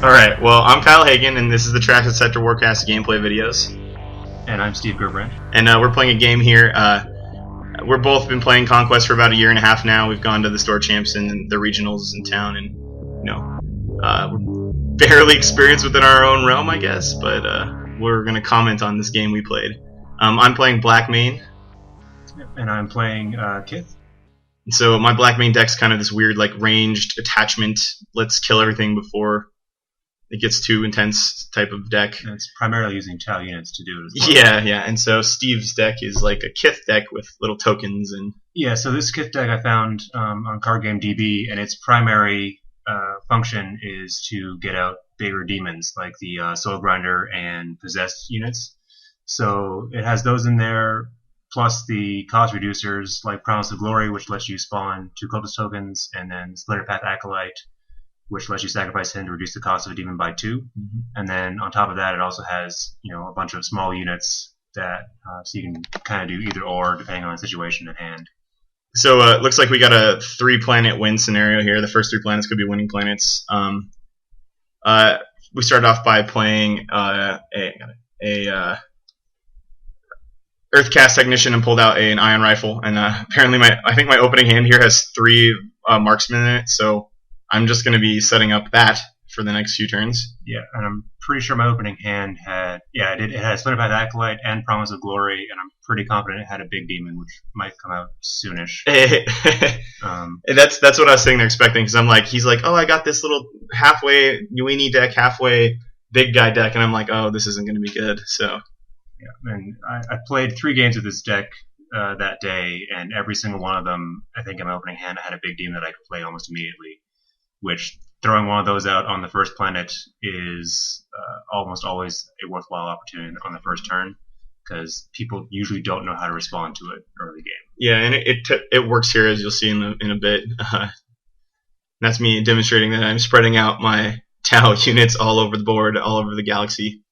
Alright, well, I'm Kyle Hagen, and this is the Track Sector Warcast gameplay videos. And I'm Steve Gerbrand. And we're playing a game here. We've both been playing Conquest for about a year and a half now. We've gone to the store champs and the regionals in town, and, we're barely experienced within our own realm, I guess, but we're going to comment on this game we played. I'm playing Black Main. And I'm playing Kith. So my Black Main deck's kind of this weird, ranged attachment. Let's kill everything before it gets too intense type of deck. And it's primarily using Tau units to do it as well. Yeah. And so Steve's deck is like a Kith deck with little tokens and. Yeah. So this Kith deck I found on Card Game DB, and its primary function is to get out bigger demons like the Soul Grinder and Possessed units. So it has those in there, plus the cost reducers like Promise of Glory, which lets you spawn 2 Cultist tokens, and then Splinter Path Acolyte, which lets you sacrifice him to reduce the cost of a demon by 2. Mm-hmm. And then on top of that, it also has a bunch of small units that so you can kind of do either or depending on the situation at hand. So it looks like we got a 3-planet win scenario here. The first 3 planets could be winning planets. We started off by playing a Earthcast Technician and pulled out an Ion Rifle. And apparently I think my opening hand here has 3 marksmen in it, so I'm just going to be setting up that for the next few turns. Yeah, and I'm pretty sure my opening hand had, it had Splinter Path Acolyte and Promise of Glory, and I'm pretty confident it had a big demon, which might come out soonish. That's what I was sitting there expecting, because I'm like, he's like, oh, I got this little halfway weenie deck, halfway big guy deck, and I'm like, oh, this isn't going to be good. So yeah, and I played 3 games with this deck that day, and every single one of them, I think in my opening hand, I had a big demon that I could play almost immediately. Which throwing one of those out on the first planet is almost always a worthwhile opportunity on the first turn, because people usually don't know how to respond to it early game. Yeah, and it works here, as you'll see in a bit. That's me demonstrating that I'm spreading out my Tau units all over the board, all over the galaxy.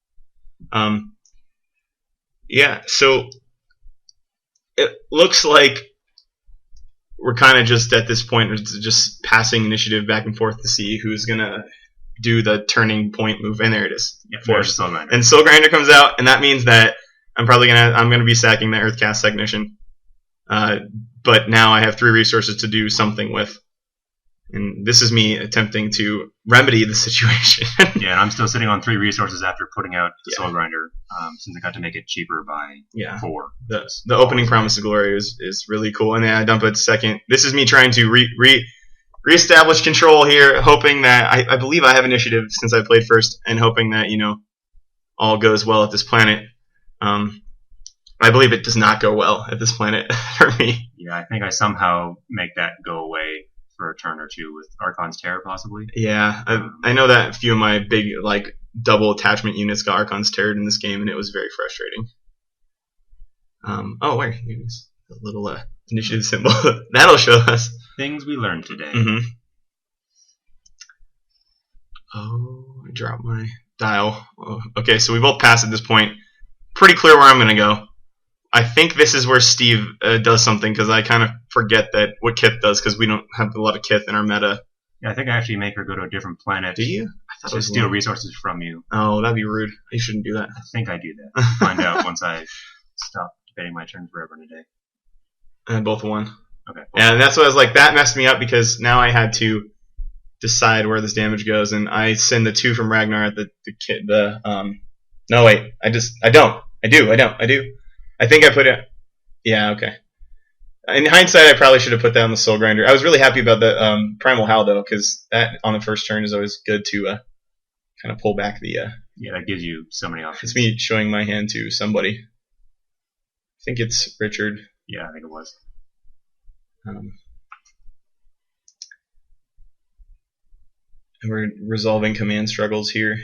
Yeah, so it looks like we're kind of just at this point just passing initiative back and forth to see who's gonna do the turning point move. And there it is. Yeah, Soul Grinder. And Soul Grinder comes out, and that means that I'm gonna be sacking the Earthcast Technician. But now I have 3 resources to do something with. And this is me attempting to remedy the situation. Yeah, and I'm still sitting on 3 resources after putting out the Soul Grinder, since I got to make it cheaper by 4. The opening Promise of Glory is really cool, and then I dump it second. This is me trying to reestablish control here, hoping that I believe I have initiative since I played first, and hoping that all goes well at this planet. I believe it does not go well at this planet for me. Yeah, I think I somehow make that go away for a turn or 2 with Archon's Terror, possibly. Yeah, I know that a few of my big double attachment units got Archon's Terror in this game, and it was very frustrating. Wait, here's a little initiative symbol. That'll show us things we learned today. Mm-hmm. Oh, I dropped my dial. Oh, okay, so we both passed at this point. Pretty clear where I'm gonna go. I think this is where Steve does something, because I kind of forget that what Kith does, because we don't have a lot of Kith in our meta. Yeah, I think I actually make her go to a different planet. Do you? I thought to steal resources from you. Oh, that'd be rude. You shouldn't do that. I think I do that. I'll find out once I stop debating my turn forever in a day. And both won. Okay. And that's what I was like, that messed me up, because now I had to decide where this damage goes, and I send the 2 from Ragnar at no, wait. I don't. I do. I think I put it. Yeah, okay. In hindsight, I probably should have put that on the Soul Grinder. I was really happy about the Primal Howl, though, because that on the first turn is always good to kind of pull back the. Yeah, that gives you so many options. It's me showing my hand to somebody. I think it's Richard. Yeah, I think it was. And we're resolving command struggles here.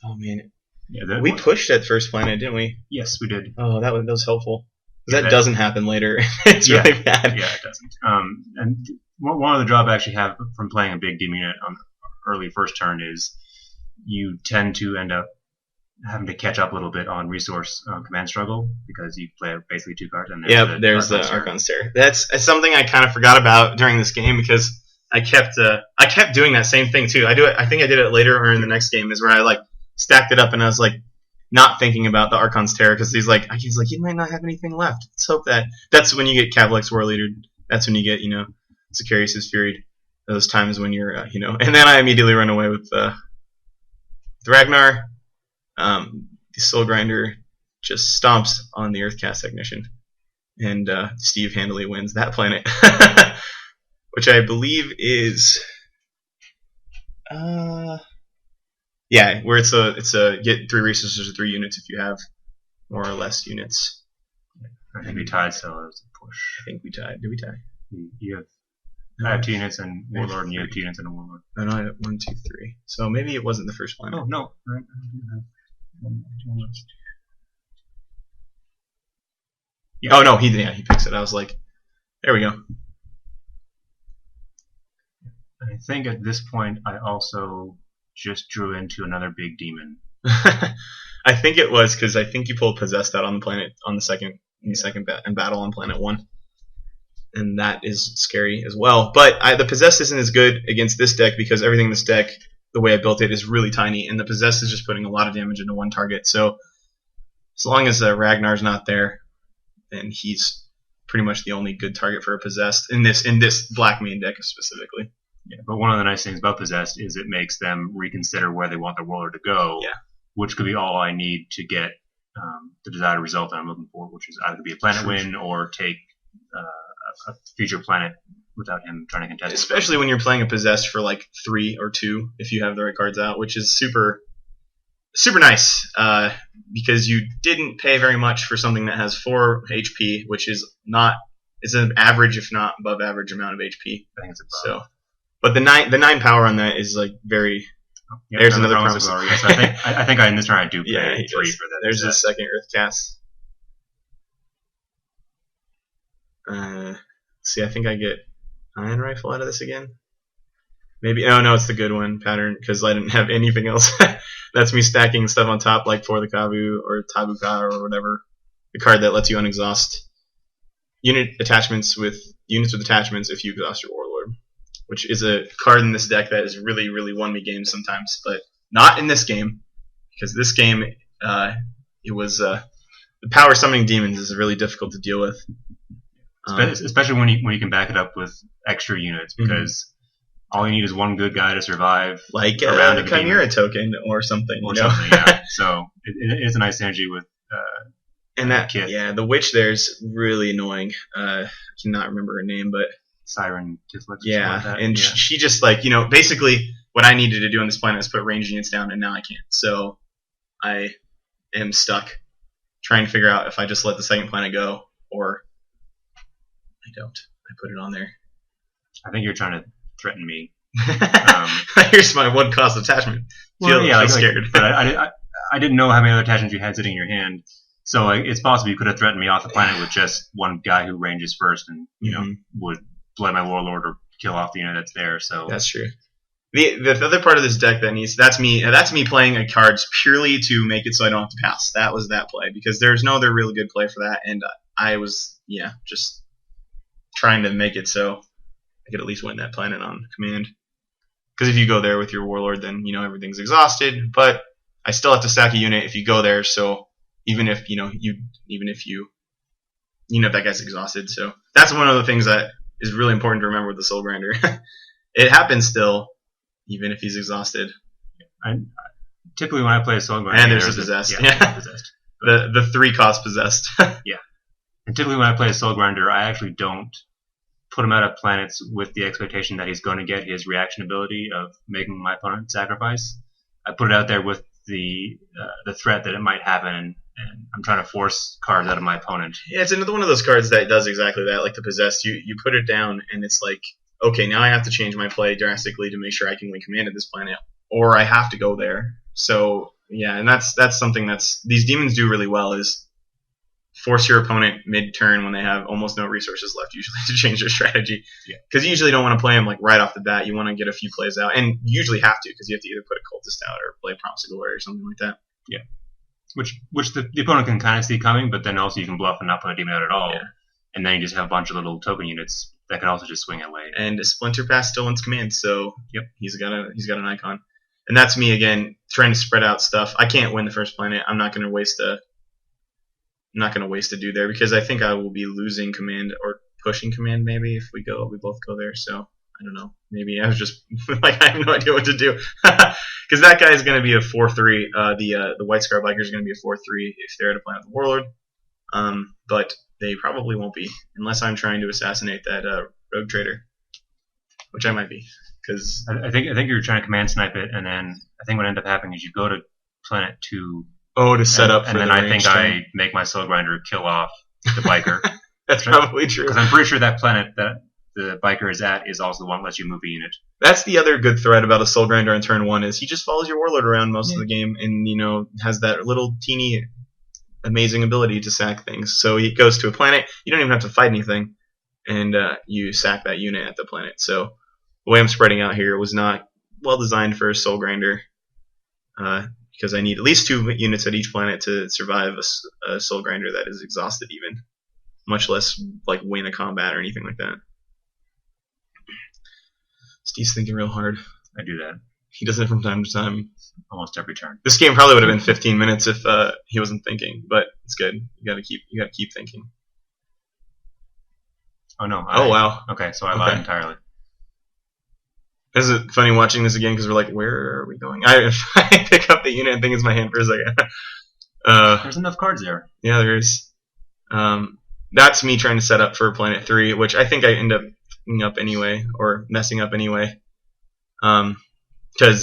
Oh, man. Yeah, we pushed at first planet, didn't we? Yes, we did. Oh, that was helpful. That doesn't happen later. It's really bad. Yeah, it doesn't. And one of the drawbacks you have from playing a big demon unit on early first turn is you tend to end up having to catch up a little bit on resource command struggle, because you play basically 2 cards. And there's the Archon's Terror. That's something I kind of forgot about during this game, because I kept doing that same thing too. I think I did it later or in the next game is where I like stacked it up and I was like not thinking about the Archon's Terror because he's like he might not have anything left. Let's hope that's when you get Cavalex War Leader. That's when you get Sicarius' Fury. Those times when you're and then I immediately run away with Ragnar. The Soul Grinder just stomps on the Earthcast Technician, and Steve handily wins that planet, which I believe is where it's a get 3 resources or 3 units if you have more or less units. I think we tied, so it was a push. I think we tied. Did we tie? I have 2 units and Warlord, and you have 2 units and a Warlord. Oh, no, I have 1, 2, 3. So maybe it wasn't the first planet. Oh, no. Yeah. Oh, no, he picks it. I was like, there we go. I think at this point I also just drew into another big demon. I think it was because I think you pulled Possessed out on the planet on the second battle on planet 1. And that is scary as well. But the Possessed isn't as good against this deck because everything in this deck, the way I built it, is really tiny. And the Possessed is just putting a lot of damage into one target. So as long as Ragnar's not there, then he's pretty much the only good target for a Possessed in this black main deck specifically. Yeah, but one of the nice things about Possessed is it makes them reconsider where they want their Warlord to go, which could be all I need to get the desired result that I'm looking for, which is either be a planet win or take a future planet without him trying to contest. Especially when you're playing a Possessed for like 3 or 2 if you have the right cards out, which is super nice because you didn't pay very much for something that has 4 HP, which is an average if not above average amount of HP. I think it's above. So, but the 9 power on that is like very. There's another promise. Yes, I think in this turn I do pay 3 for that. There's a second Earthcast. See, I think I get Iron Rifle out of this again. Maybe. Oh no, it's the good one pattern because I didn't have anything else. That's me stacking stuff on top, like for the Kavu or Tabuka or whatever. The card that lets you unexhaust units with attachments if you exhaust your Warlord, which is a card in this deck that has really, really won me games sometimes, but not in this game because this game it was the power summoning demons is really difficult to deal with. Especially when you can back it up with extra units, because all you need is one good guy to survive. Like a Chimera token or something. Yeah. So it is a nice synergy with and that Kith. Yeah, the witch there's really annoying. I cannot remember her name, but Siren Kith. Yeah, and she just basically what I needed to do on this planet is put range units down, and now I can't. So I am stuck trying to figure out if I just let the second planet go or I don't. I put it on there. I think you're trying to threaten me. Here's my 1 cost attachment. Feel scared. But I didn't know how many other attachments you had sitting in your hand. So it's possible you could have threatened me off the planet with just one guy who ranges first and would play my Warlord or kill off the unit that's there. So that's true. The other part of this deck that's me playing a cards purely to make it so I don't have to pass. That was that play because there's no other really good play for that, and I was just trying to make it so I could at least win that planet on command. Because if you go there with your Warlord, then everything's exhausted. But I still have to stack a unit if you go there. So even if that guy's exhausted, so that's one of the things that is really important to remember with the Soul Grinder. It happens still, even if he's exhausted. Typically, when I play a Soul Grinder, and there's a Possessed. Possessed. The 3 cost Possessed. Yeah. And typically when I play a Soul Grinder, I actually don't put him out of planets with the expectation that he's going to get his reaction ability of making my opponent sacrifice. I put it out there with the threat that it might happen, and I'm trying to force cards out of my opponent. Yeah, it's another one of those cards that does exactly that, like the Possessed. You put it down, and it's like, okay, now I have to change my play drastically to make sure I can win command of this planet, or I have to go there. So, yeah, and that's something these demons do really well is force your opponent mid-turn when they have almost no resources left usually to change their strategy. Because you usually don't want to play them like right off the bat. You want to get a few plays out, and you usually have to because you have to either put a Cultist out or play Promise of Glory or something like that. Yeah, which the opponent can kind of see coming, but then also you can bluff and not put a demon out at all, and then you just have a bunch of little token units that can also just swing away. And Splinter Pass still wants command, so Yep. he's got an icon. And that's me again, trying to spread out stuff. I can't win the first planet. I'm not going to waste a dude there because I think I will be losing command or pushing command maybe if we both go there. So I don't know. Maybe I was just like I have no idea what to do because that guy is going to be a 4/3. The White Scar Biker is going to be a 4/3 if they're at a planet of the Warlord. But they probably won't be unless I'm trying to assassinate that rogue trader, which I might be. Because I think you're trying to command snipe it, and then I think what ended up happening is you go to planet 2. To set up for and then the I think turn. I make my Soul Grinder kill off the biker. That's probably true. Because I'm pretty sure that planet that the biker is at is also the one that lets you move a unit. That's the other good thread about a Soul Grinder on turn 1 is he just follows your Warlord around most of the game and has that little teeny amazing ability to sack things. So he goes to a planet, you don't even have to fight anything, and you sack that unit at the planet. So the way I'm spreading out here was not well designed for a Soul Grinder because I need at least 2 units at each planet to survive a Soul Grinder that is exhausted even, much less like win a combat or anything like that. Steve's thinking real hard. I do that He does it from time to time. almost every turn. This game probably would have been 15 minutes if he wasn't thinking, but it's good. You gotta keep thinking. Oh no! Wow. Okay, so I lied entirely. Is it funny watching this again because we're like, where are we going? I pick up the unit and think it's my hand for a second. There's enough cards there. Yeah, there is. That's me trying to set up for planet 3, which I think I end up fucking up anyway, or messing up anyway. Because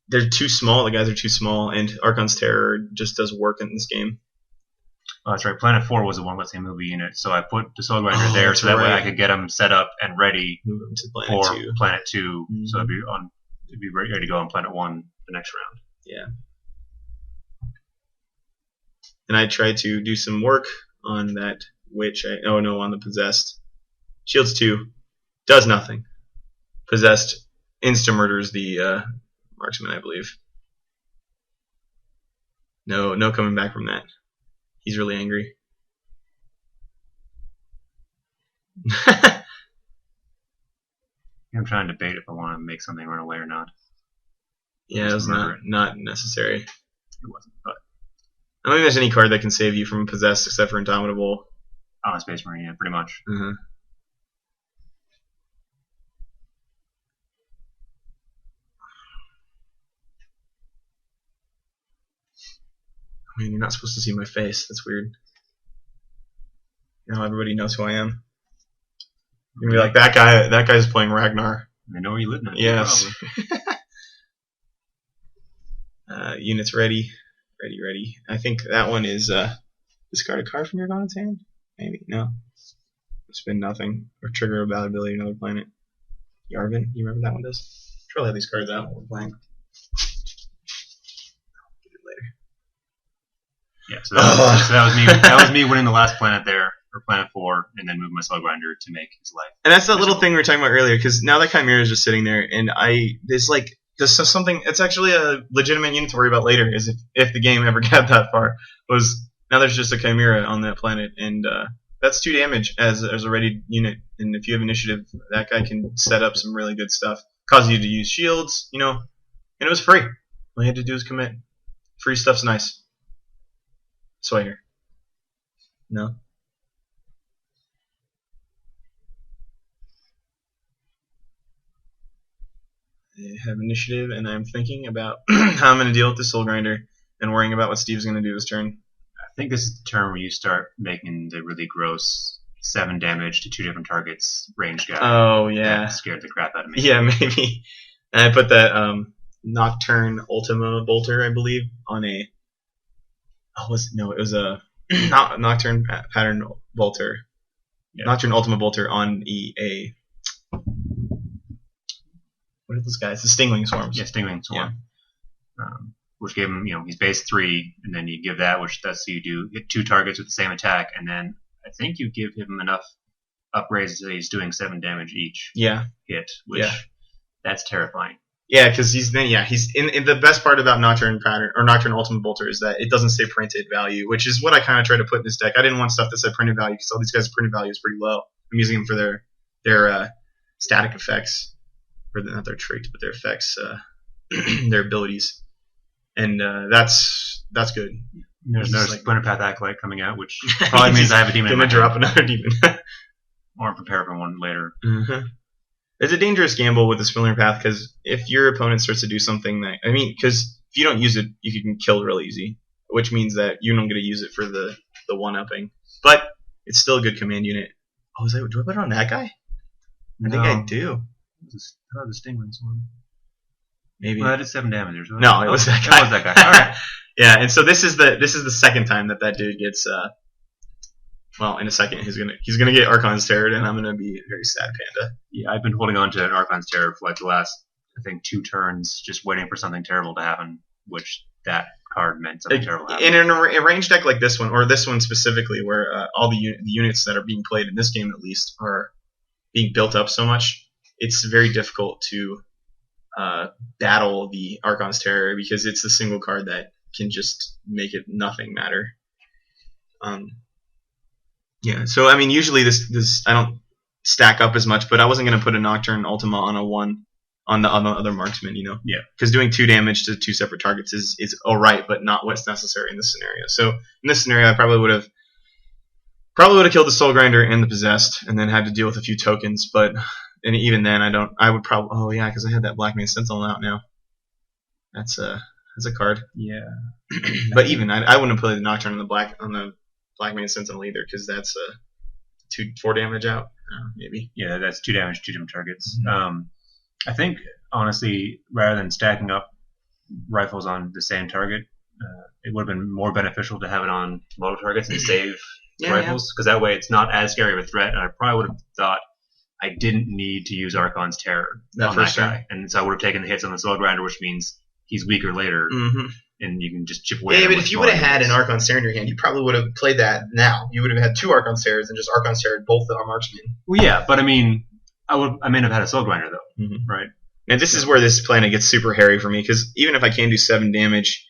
they're too small. The guys are too small, and Archon's Terror just does work in this game. Oh, that's right. Planet 4 was the one that lets me move a unit, so I put the Soul Grinder there so that way I could get them set up and ready Move them to for planet 2. Planet 2. Mm-hmm. So it'd be ready to go on Planet 1 the next round. Yeah. And I tried to do some work on that witch. On the Possessed. Shields 2 does nothing. Possessed insta murders the marksman, I believe. No coming back from that. He's really angry. I'm trying to debate if I want to make something run away or not. Yeah, it was not necessary. It wasn't, but I don't think there's any card that can save you from Possessed except for Indomitable. on a Space Marine, yeah, pretty much. Uh-huh. I mean, you're not supposed to see my face. That's weird. Now everybody knows who I am. You're gonna be like, that guy's playing Ragnar. They know where you live now. Yes. Units ready. Ready. I think that one is discard a card from your opponent's hand? Maybe. No. Spin nothing. Or trigger a bad ability another planet. Yarvin, you remember that one does? Try to have these cards out while we're playing. Get it later. Yeah, so that was me winning the last planet there, or Planet 4, and then moving my Soul Grinder to make his life. And that's that little thing we were talking about earlier, because now that Chimera is just sitting there, and there's something, it's actually a legitimate unit to worry about later, is if the game ever got that far, was now there's just a Chimera on that planet, and that's 2 damage as a ready unit, and if you have initiative, that guy can set up some really good stuff. Cause you to use shields, and it was free. All you had to do was commit. Free stuff's nice. Swagger. No? I have initiative, and I'm thinking about how I'm going to deal with the Soul Grinder, and worrying about what Steve's going to do this turn. I think this is the turn where you start making the really gross 7 damage to 2 different targets range guy. Oh, yeah. That scared the crap out of me. Yeah, maybe. And I put that Nocturne Ultima Bolter, I believe, on a... it was a Nocturne Pattern Bolter. Yeah. Nocturne Ultima Bolter on a... What are those guys? The Stingling Swarms. Yeah, Stingling Swarm. Yeah. Which gave him, he's base 3, and then you give that, which that's so you hit 2 targets with the same attack, and then I think you give him enough upraise that he's doing 7 damage each hit, which that's terrifying. Yeah, because he's in the best part about Nocturne Pattern or Nocturne Ultimate Bolter is that it doesn't say printed value, which is what I kind of tried to put in this deck. I didn't want stuff that said printed value because all these guys' printed value is pretty low. I'm using them for their static effects, or not their traits, but their effects, their abilities, and that's good. There's no Splinter Path Acolyte coming out, which probably means I have a demon. Gonna drop another demon, or prepare for one later. Mm-hmm. It's a dangerous gamble with the Splinter Path because if your opponent starts to do something because if you don't use it, you can kill real easy, which means that you don't get to use it for the one-upping. But it's still a good command unit. Oh, do I put it on that guy? I think I do. The Stingrings one. Maybe. Well, that is 7 damage. Right? No, it was that guy. It was that guy. All right. Yeah, and so this is the second time that dude gets. Well, in a second, he's gonna get Archon's Terror, and I'm gonna be a very sad panda. Yeah, I've been holding on to an Archon's Terror for like the last, I think, 2 turns, just waiting for something terrible to happen, which that card meant something terrible to happen. And in a range deck like this one, or this one specifically, where all the units that are being played in this game at least are being built up so much, it's very difficult to battle the Archon's Terror because it's the single card that can just make it nothing matter. Yeah, so I mean, usually this I don't stack up as much, but I wasn't gonna put a Nocturne Ultima on a 1 on the other marksman, you know? Yeah. Because doing 2 damage to 2 separate targets is alright, but not what's necessary in this scenario. So in this scenario, I probably would have killed the Soul Grinder and the Possessed, and then had to deal with a few tokens. But and even then, I would probably. Oh yeah, because I had that Black Mane Sentinel out now. That's a card. Yeah. But even I wouldn't have played the Nocturne on the Black Mane Sentinel either, because that's 4 damage out, maybe. Yeah, that's 2 damage, 2 different targets. Mm-hmm. I think honestly, rather than stacking up rifles on the same target, it would have been more beneficial to have it on multiple targets and save rifles, because that way it's not as scary of a threat. And I probably would have thought I didn't need to use Archon's Terror on that guy, and so I would have taken the hits on the Soul Grinder, which means he's weaker later. Mm-hmm. And you can just chip away. Yeah, but if you would have had an Archon's Terror in your hand, you probably would have played that now. You would have had 2 Archon's Terrors and just Archon's Terror both the marksmen. Well, yeah, but I mean, I may have had a Soul Grinder though, right? And this is where this planet gets super hairy for me, because even if I can do 7 damage,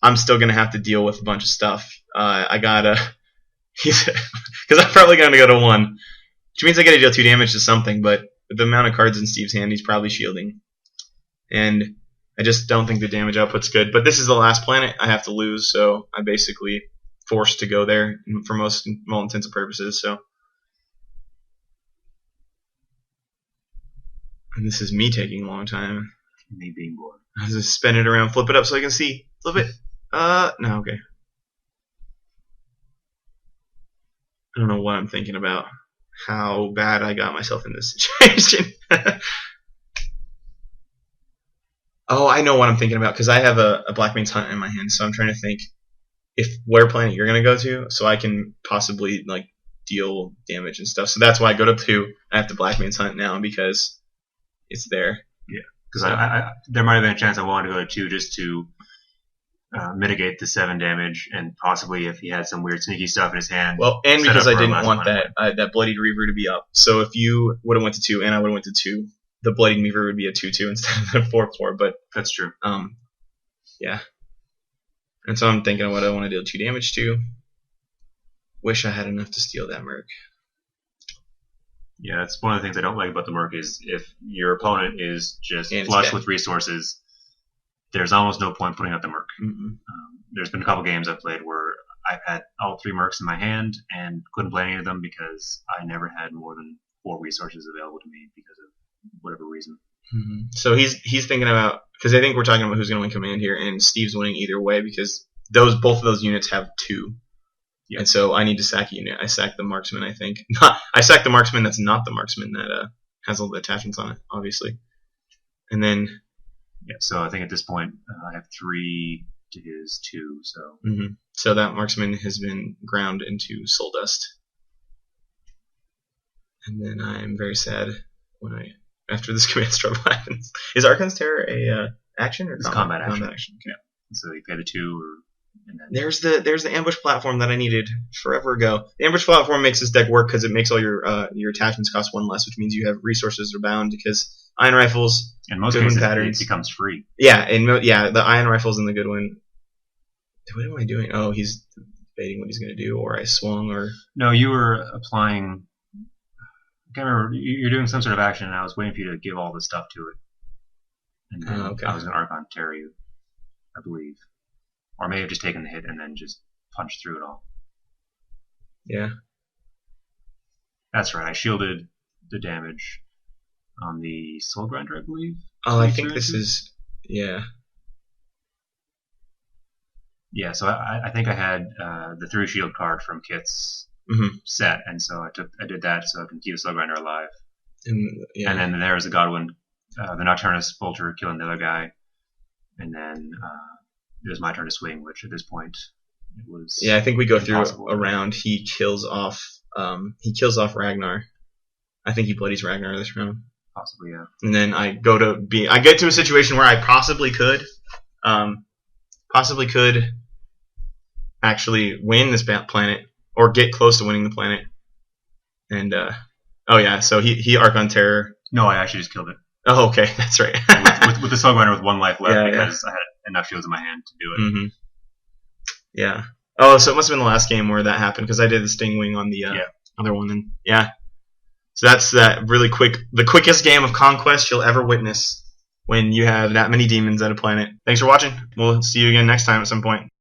I'm still gonna have to deal with a bunch of stuff. I gotta, because I'm probably gonna go to 1, which means I gotta deal 2 damage to something. But with the amount of cards in Steve's hand, he's probably shielding, and I just don't think the damage output's good. But this is the last planet I have to lose, so I'm basically forced to go there for all intents and purposes. So, and this is me taking a long time. Me being bored. I just spin it around, flip it up so I can see. Flip it. No, okay. I don't know what I'm thinking about. How bad I got myself in this situation. Oh, I know what I'm thinking about, because I have a Black Mane's Hunt in my hand, so I'm trying to think where planet you're going to go to, so I can possibly like deal damage and stuff. So that's why I go to 2. I have to Black Mane's Hunt now, because it's there. Yeah, because I there might have been a chance I wanted to go to 2 just to mitigate the 7 damage, and possibly if he had some weird sneaky stuff in his hand. Well, and because I didn't want that Bloodied Reaver to be up. So if you would have went to 2 and I would have went to 2, the Bloodied Reaver would be a 2/2 instead of a 4/4. But that's true. Yeah. And so I'm thinking of what I want to deal 2 damage to. Wish I had enough to steal that Merc. Yeah, that's one of the things I don't like about the Merc is if your opponent is just And flush with resources, there's almost no point putting out the Merc. Mm-hmm. There's been a couple games I've played where I've had all 3 Mercs in my hand and couldn't play any of them because I never had more than 4 resources available to me because of whatever reason. Mm-hmm. So he's thinking about, because I think we're talking about who's going to win command here, and Steve's winning either way because both of those units have 2. Yeah. And so I need to sack a unit. I sack the marksman, I think. I sack the marksman that's not the marksman that has all the attachments on it, obviously. And then... Yeah, so I think at this point I have 3 to his 2, so... Mm-hmm. So that marksman has been ground into soul dust. And then I'm very sad when after this command struggle happens. Is Archon's Terror a action or it's combat action? Combat action. Okay. So you pay the 2 or And then, There's the ambush platform that I needed forever ago. The ambush platform makes this deck work because it makes all your attachments cost 1 less, which means you have resources are bound because iron rifles, in most good one cases, patterns. it becomes free. Yeah, the iron rifles and the good one. What am I doing? Oh, he's debating what he's going to do, or I swung, or No, you were applying. I can't remember. You're doing some sort of action, and I was waiting for you to give all the stuff to it. And then okay. I was going to Archon Terror you, I believe. Or I may have just taken the hit and then just punched through it all. Yeah. That's right. I shielded the damage on the Soul Grinder, I believe. Oh, I think this is yeah. Yeah, so I think I had the Through Shield card from Kith's set, and so I did that so I can keep the Soul Grinder alive. And then there was the Godwin, the Nocturnus Bolter killing the other guy, and then it was my turn to swing, which at this point it was. Yeah, I think we go through impossible. a round. He kills off Ragnar. I think he bloodies Ragnar this round. Possibly, yeah. And then I get to a situation where I possibly could actually win this planet or get close to winning the planet. And so he Archon Terror. No, I actually just killed it. Oh, okay, that's right. with the Soul Grinder with 1 life left Yeah, because I had enough shields in my hand to do it. Mm-hmm. Yeah. Oh, so it must have been the last game where that happened because I did the Sting Wing on the other one. And yeah. So that's that really the quickest game of Conquest you'll ever witness when you have that many demons at a planet. Thanks for watching. We'll see you again next time at some point.